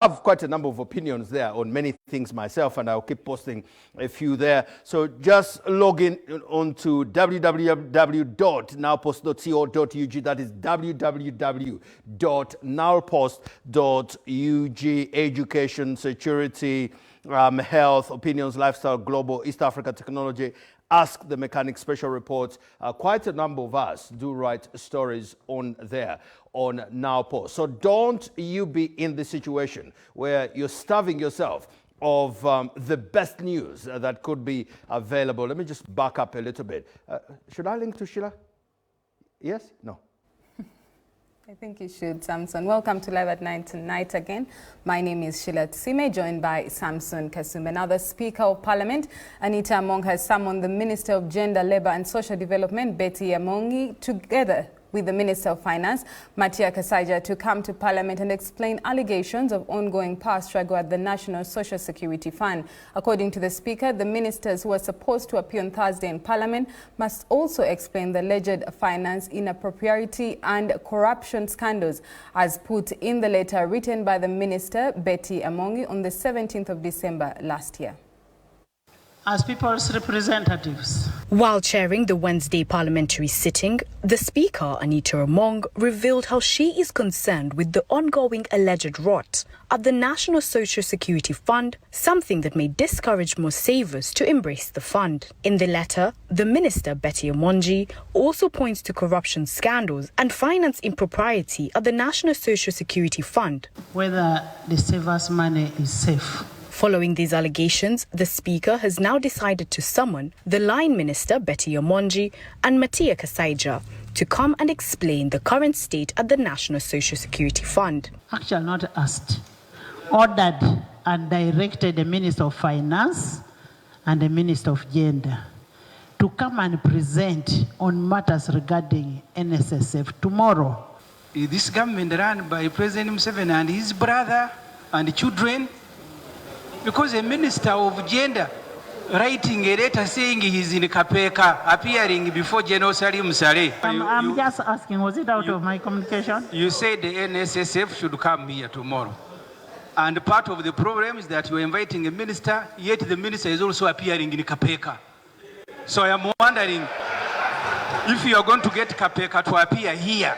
have quite a number of opinions there on many things myself, and I'll keep posting a few there. So just log in onto www.nowpost.co.ug. That is www.nowpost.ug. Education, security, health, opinions, lifestyle, global, East Africa technology. Ask the Mechanic special reports. Quite a number of us do write stories on there, on Now Post. So don't you be in the situation where you're starving yourself of the best news that could be available. Let me just back up a little bit. Should I link to Sheila? Yes? No? I think you should, Samson. Welcome to Live at 9 tonight again. My name is Sheila Tsime, joined by Samson Kasumbe. Now, the Speaker of Parliament, Anita Among, has summoned the Minister of Gender, Labour and Social Development, Betty Amongi, together with the Minister of Finance, Matia Kasaija, to come to Parliament and explain allegations of ongoing power struggle at the National Social Security Fund. According to the Speaker, the ministers who are supposed to appear on Thursday in Parliament must also explain the alleged finance inappropriate and corruption scandals, as put in the letter written by the Minister, Betty Amongi, on the 17th of December last year. As people's representatives. While chairing the Wednesday parliamentary sitting, the Speaker, Anita Among, revealed how she is concerned with the ongoing alleged rot at the National Social Security Fund, something that may discourage more savers to embrace the fund. In the letter, the Minister, Betty Amongi, also points to corruption scandals and finance impropriety at the National Social Security Fund. Whether the savers' money is safe. Following these allegations, the Speaker has now decided to summon the Line Minister, Betty Amongi, and Matia Kasaija to come and explain the current state at the National Social Security Fund. Actually not asked, ordered and directed the Minister of Finance and the Minister of Gender to come and present on matters regarding NSSF tomorrow. This government run by President Museveni and his brother and children, because a Minister of Gender writing a letter saying he's in Kapeka, appearing before General Salim Saleh. I'm just asking, was it out of my communication? You said the NSSF should come here tomorrow. And part of the problem is that you're inviting a minister, yet the minister is also appearing in Kapeka. So I am wondering if you are going to get Kapeka to appear here,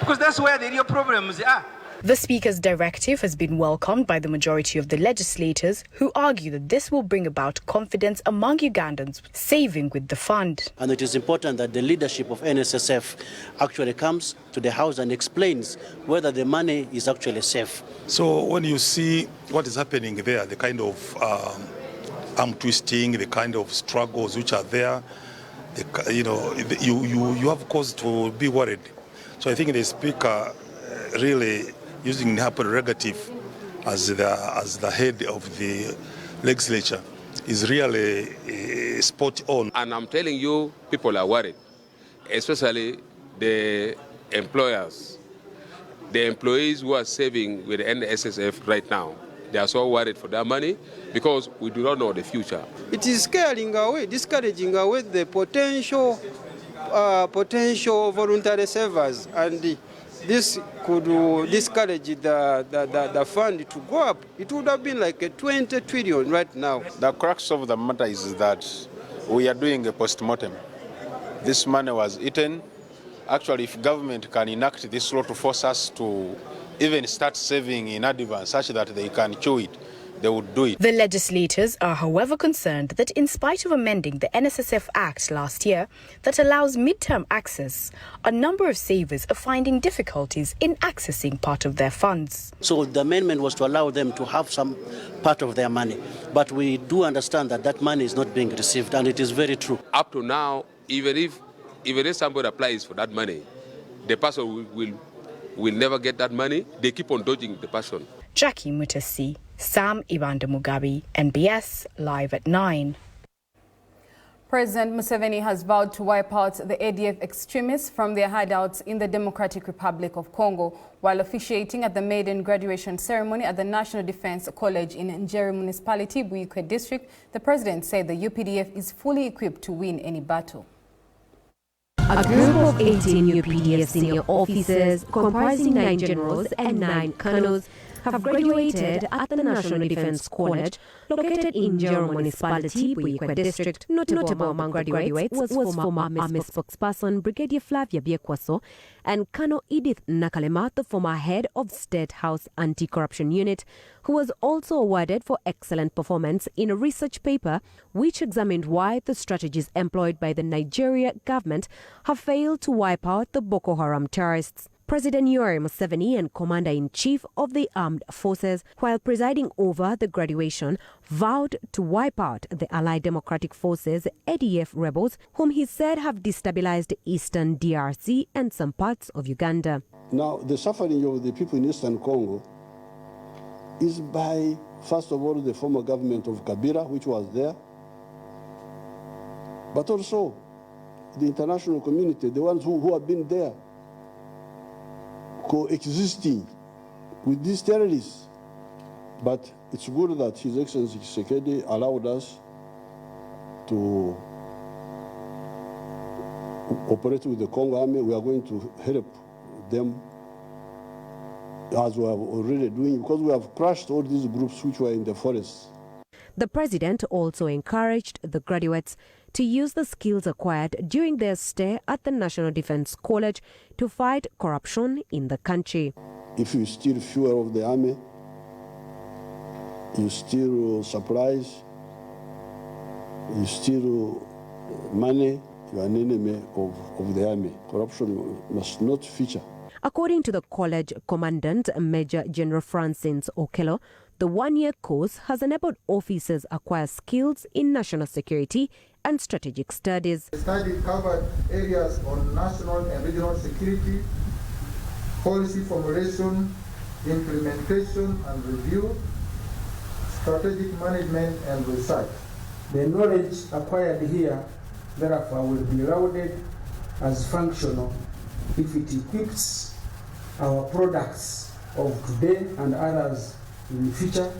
because that's where the real problems are. The Speaker's directive has been welcomed by the majority of the legislators, who argue that this will bring about confidence among Ugandans saving with the fund. And it is important that the leadership of NSSF actually comes to the House and explains whether the money is actually safe. So when you see what is happening there, the kind of arm twisting, the kind of struggles which are there, you have cause to be worried. So I think the Speaker really using her prerogative as the head of the legislature is really spot on. And I'm telling you, people are worried, especially the employers. The employees who are saving with the NSSF right now, they are so worried for their money because we do not know the future. It is scaring away, discouraging away the potential voluntary savers, and this could discourage the fund to go up. It would have been like a 20 trillion right now. The crux of the matter is that we are doing a post-mortem. This money was eaten. Actually, if government can enact this law to force us to even start saving in advance such that they can chew it, they would do it. The legislators are, however, concerned that in spite of amending the NSSF Act last year that allows mid-term access, a number of savers are finding difficulties in accessing part of their funds. So the amendment was to allow them to have some part of their money. But we do understand that that money is not being received, and it is very true. Up to now, even if somebody applies for that money, the person will never get that money. They keep on dodging the person. Jackie Mutasi, Sam Ibanda Mugabe, NBS, Live at 9. President Museveni has vowed to wipe out the ADF extremists from their hideouts in the Democratic Republic of Congo. While officiating at the maiden graduation ceremony at the National Defense College in Njeri Municipality, Buikwe District, the president said the UPDF is fully equipped to win any battle. A group of 18 UPDF senior officers comprising 9 generals and 9 colonels have graduated at the National Defense College located in Njoro Municipality, Buikwe District. Notable among graduates was former Army spokesperson Brigadier Flavia Biekwaso and Colonel Edith Nakalema, the former head of State House Anti-Corruption Unit, who was also awarded for excellent performance in a research paper which examined why the strategies employed by the Nigeria government have failed to wipe out the Boko Haram terrorists. President Yoweri Museveni and Commander-in-Chief of the Armed Forces, while presiding over the graduation, vowed to wipe out the Allied Democratic Forces ADF rebels, whom he said have destabilized eastern DRC and some parts of Uganda. Now, the suffering of the people in eastern Congo is by, first of all, the former government of Kabila, which was there, but also the international community, the ones who have been there, coexisting with these terrorists. But it's good that His Excellency Tshisekedi allowed us to operate with the Congo Army. We are going to help them as we are already doing, because we have crushed all these groups which were in the forests. The president also encouraged the graduates to use the skills acquired during their stay at the National Defense College to fight corruption in the country. If you steal fuel of the army, you steal supplies, you steal money, you are an enemy of the army. Corruption must not feature. According to the college commandant, Major General Francis Okello, the one-year course has enabled officers acquire skills in national security and strategic studies. The study covered areas on national and regional security, policy formulation, implementation and review, strategic management and research. The knowledge acquired here, therefore, will be lauded as functional if it equips our products of today and others in the future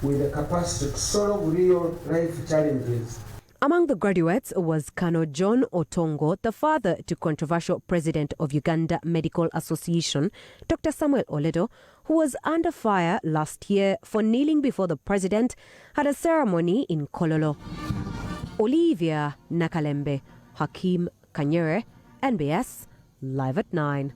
with the capacity to solve real-life challenges. Among the graduates was Colonel John Otongo, the father to controversial president of Uganda Medical Association, Dr. Samuel Oledo, who was under fire last year for kneeling before the president at a ceremony in Kololo. Olivia Nakalembe, Hakeem Kanyere, NBS, Live at 9.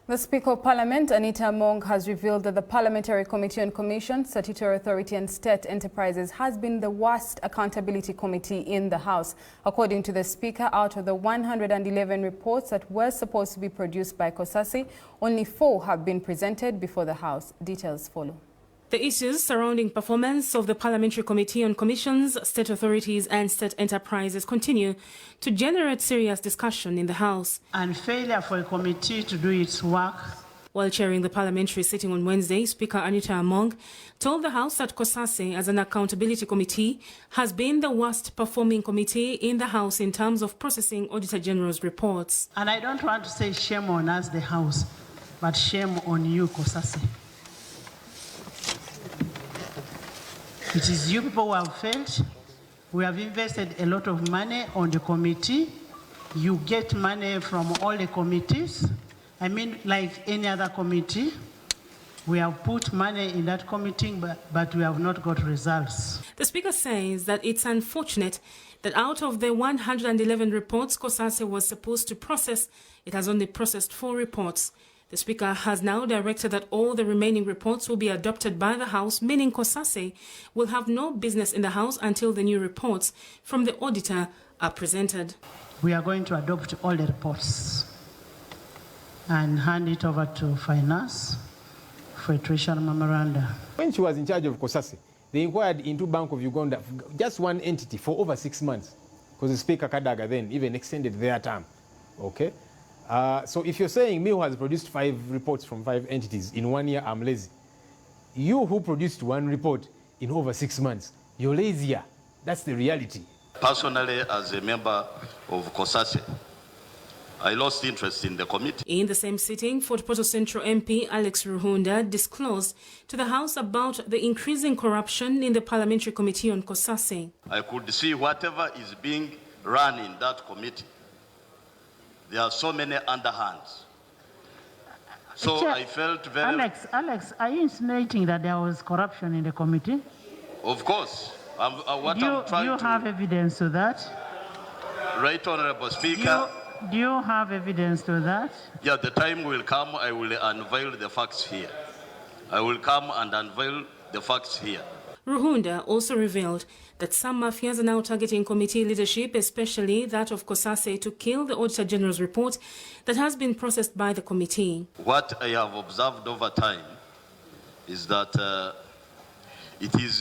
The Speaker of Parliament, Anita Among, has revealed that the Parliamentary Committee on Commissions, Statutory Authority and State Enterprises has been the worst accountability committee in the House. According to the Speaker, out of the 111 reports that were supposed to be produced by COSASI, only 4 have been presented before the House. Details follow. The issues surrounding performance of the Parliamentary Committee on Commissions, State Authorities and State Enterprises continue to generate serious discussion in the House. And failure for a committee to do its work. While chairing the parliamentary sitting on Wednesday, Speaker Anita Among told the House that COSASI, as an accountability committee, has been the worst performing committee in the House in terms of processing Auditor General's reports. And I don't want to say shame on us, the House, but shame on you, COSASI. It is you people who have failed. We have invested a lot of money on the committee. You get money from all the committees. I mean, like any other committee. We have put money in that committee, but we have not got results. The Speaker says that it's unfortunate that out of the 111 reports COSASI was supposed to process, it has only processed 4 reports. The Speaker has now directed that all the remaining reports will be adopted by the House, meaning COSASI will have no business in the House until the new reports from the auditor are presented. We are going to adopt all the reports and hand it over to Finance for a treasury memorandum. When she was in charge of COSASI, they inquired into Bank of Uganda, just one entity, for over 6 months, because the Speaker Kadaga then even extended their term. Okay? So if you're saying me who has produced 5 reports from 5 entities in 1 year, I'm lazy. You who produced 1 report in over 6 months, you're lazier. That's the reality. Personally, as a member of COSASI, I lost interest in the committee. In the same sitting, Fort Portal Central MP Alex Ruhunda disclosed to the House about the increasing corruption in the Parliamentary Committee on COSASI. I could see whatever is being run in that committee. There are so many underhands. So Chair, I felt very... Alex, are you insinuating that there was corruption in the committee? Of course. What do I'm trying you to... have evidence to that? Right, Honorable Speaker. Do you have evidence to that? Yeah, the time will come, I will unveil the facts here. I will come and unveil the facts here. Ruhunda also revealed that some mafias are now targeting committee leadership, especially that of COSASE, to kill the Auditor General's report that has been processed by the committee. What I have observed over time is that it is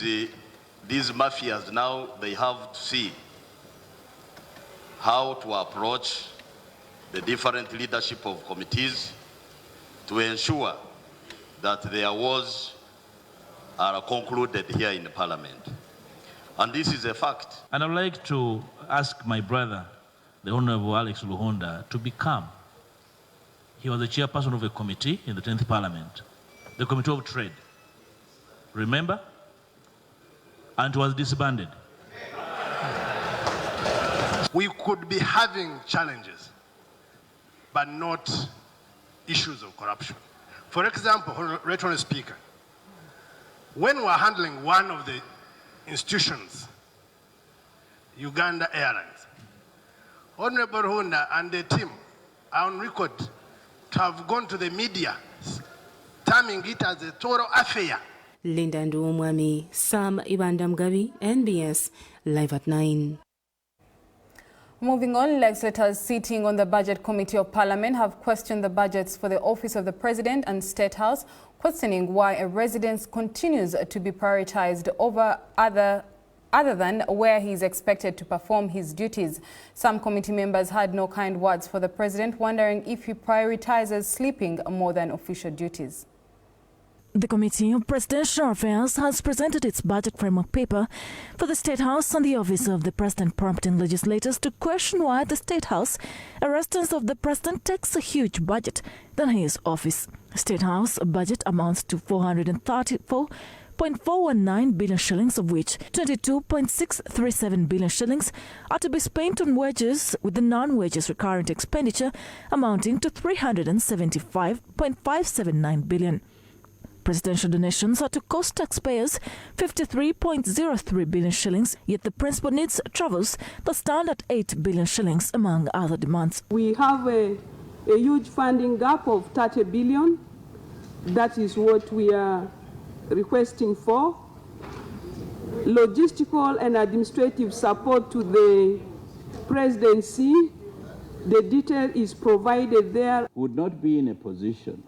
these mafias now, they have to see how to approach the different leadership of committees to ensure that their wars are concluded here in Parliament. And this is a fact. And I would like to ask my brother, the Honorable Alex Ruhunda, to be calm. He was the chairperson of a committee in the 10th Parliament, the Committee of Trade. Remember? And was disbanded. We could be having challenges, but not issues of corruption. For example, Right Honourable Speaker, when we're handling one of the institutions, Uganda Airlines, Honorable Ruhunda and the team are on record to have gone to the media, terming it as a total affair. Linda Nduomwami, Sam Ibandamgabi, NBS, Live at 9. Moving on, legislators sitting on the Budget Committee of Parliament have questioned the budgets for the Office of the President and State House, questioning why a residence continues to be prioritized over other than where he is expected to perform his duties. Some committee members had no kind words for the President, wondering if he prioritizes sleeping more than official duties. The Committee of Presidential Affairs has presented its budget framework paper for the State House and the Office of the President, prompting legislators to question why the State House, a residence of the President, takes a huge budget than his office. State House budget amounts to 434.419 billion shillings, of which 22.637 billion shillings are to be spent on wages, with the non-wages recurrent expenditure amounting to 375.579 billion. Presidential donations are to cost taxpayers 53.03 billion shillings, yet the principal needs travels that stand at 8 billion shillings, among other demands. We have a huge funding gap of 30 billion. That is what we are requesting for. Logistical and administrative support to the presidency, the detail is provided there. Would not be in a position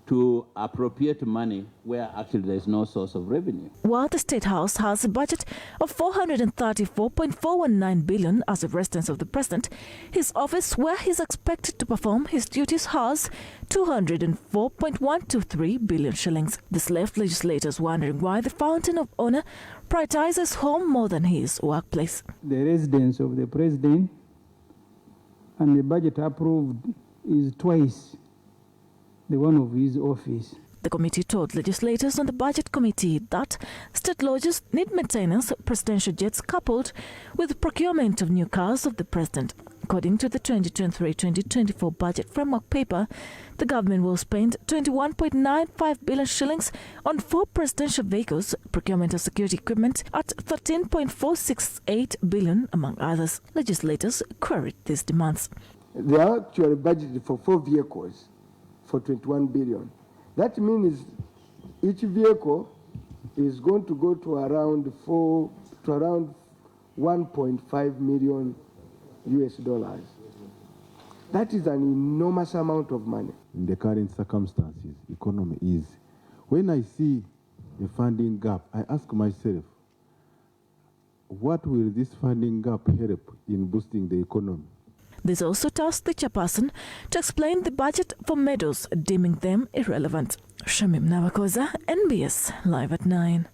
to appropriate money where actually there is no source of revenue. While the State House has a budget of 434.419 billion as a residence of the President, his office, where he is expected to perform his duties, has 204.123 billion shillings. This left legislators wondering why the fountain of honor prioritizes home more than his workplace. The residence of the President and the budget approved is twice the one of his office. The committee told legislators on the Budget Committee that state lodges need maintenance, presidential jets coupled with procurement of new cars of the President. According to the 2023-2024 budget framework paper, the government will spend 21.95 billion shillings on 4 presidential vehicles, procurement of security equipment at 13.468 billion, among others. Legislators queried these demands. They are actually budgeted for 4 vehicles for 21 billion. That means each vehicle is going to go to around 1.5 million US dollars. That is an enormous amount of money. In the current circumstances, economy is. When I see the funding gap, I ask myself, what will this funding gap help in boosting the economy? This also tasked the chairperson to explain the budget for meadows, deeming them irrelevant. Shamim Navakoza, NBS, Live at 9.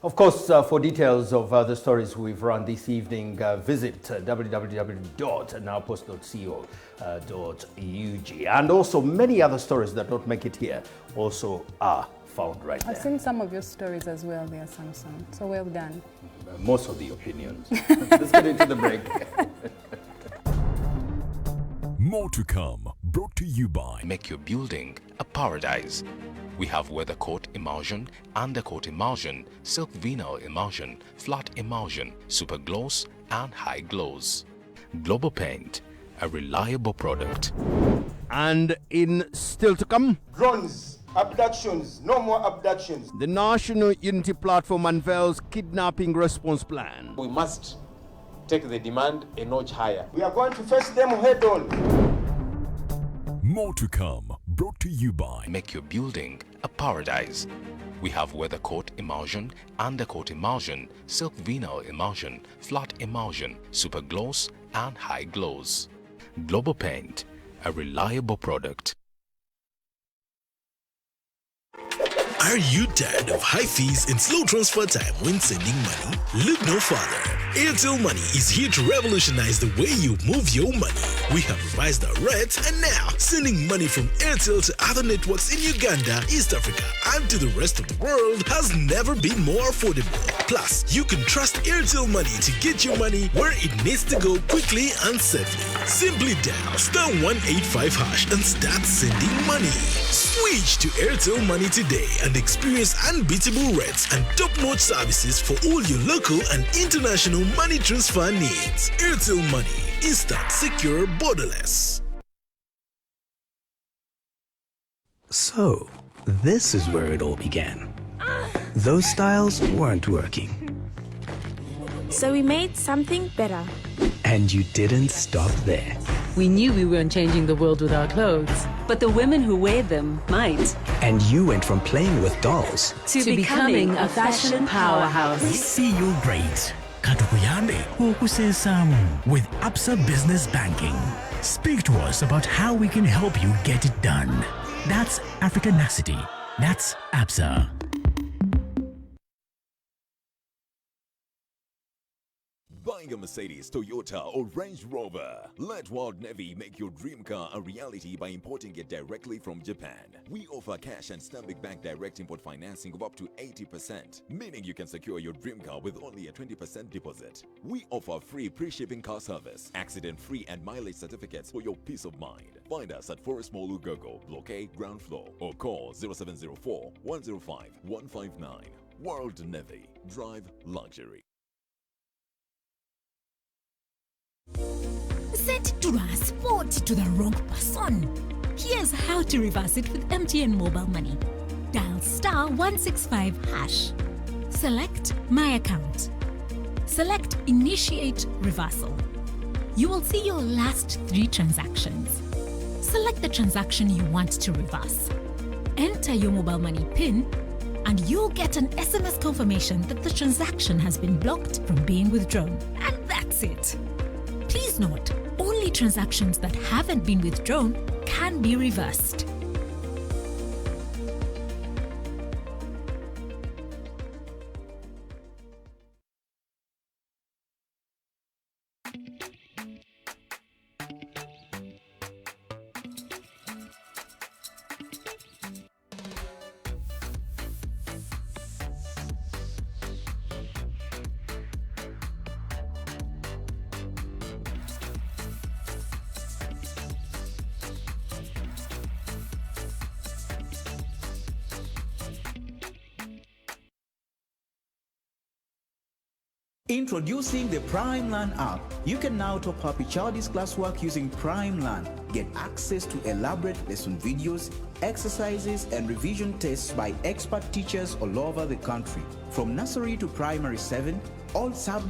Of course, for details of the stories we've run this evening, visit www.nowpost.co.ug. And also many other stories that don't make it here also are found right there. I've seen some of your stories as well there, Samson. So well done. Most of the opinions. Let's get into the break. More to come. brought to you by Make Your Building a Paradise. We have weathercoat emulsion, undercoat emulsion, silk vinyl emulsion, flat emulsion, super gloss and high gloss. Global Paint, a reliable product. And in still to come, drones, abductions, no more abductions. The National Unity Platform unveils kidnapping response plan. We must take the demand a notch higher. We are going to face them head on. More to come, brought to you by Make Your Building a Paradise. We have weathercoat emulsion, undercoat emulsion, silk vinyl emulsion, flat emulsion, super gloss and high gloss. Global Paint, a reliable product. Are you tired of high fees and slow transfer time when sending money? Look no further. Airtel Money is here to revolutionize the way you move your money. We have revised our rates, and now sending money from Airtel to other networks in Uganda, East Africa, and to the rest of the world has never been more affordable. Plus, you can trust Airtel Money to get your money where it needs to go quickly and safely. Simply dial *185# and start sending money. Switch to Airtel Money today and experience unbeatable rates and top-notch services for all your local and international money transfer needs. Airtel Money, instant, secure, borderless. So, this is where it all began. Those styles weren't working. So we made something better. And you didn't stop there. We knew we weren't changing the world with our clothes, but the women who wear them might. And you went from playing with dolls to becoming a fashion powerhouse. We see you're great. Katukuyambe okusensamu with Absa Business Banking. Speak to us about how we can help you get it done. That's Africanacity. That's Absa. Buying a Mercedes, Toyota, or Range Rover. Let World Navy make your dream car a reality by importing it directly from Japan. We offer cash and Stanbic Bank direct import financing of up to 80%, meaning you can secure your dream car with only a 20% deposit. We offer free pre-shipping car service, accident-free and mileage certificates for your peace of mind. Find us at Forest Mall Ugogo, Block A, ground floor, or call 0704 105 159. World Navy. Drive luxury. Send transport to the wrong person. Here's how to reverse it with MTN Mobile Money. Dial *165#. Select My Account. Select Initiate Reversal. You will see your last 3 transactions. Select the transaction you want to reverse. Enter your mobile money PIN, and you'll get an SMS confirmation that the transaction has been blocked from being withdrawn. And that's it. Please note, only transactions that haven't been withdrawn can be reversed. Introducing the PrimeLearn app. You can now top up your child's classwork using PrimeLearn. Get access to elaborate lesson videos, exercises, and revision tests by expert teachers all over the country. From nursery to primary 7, all subjects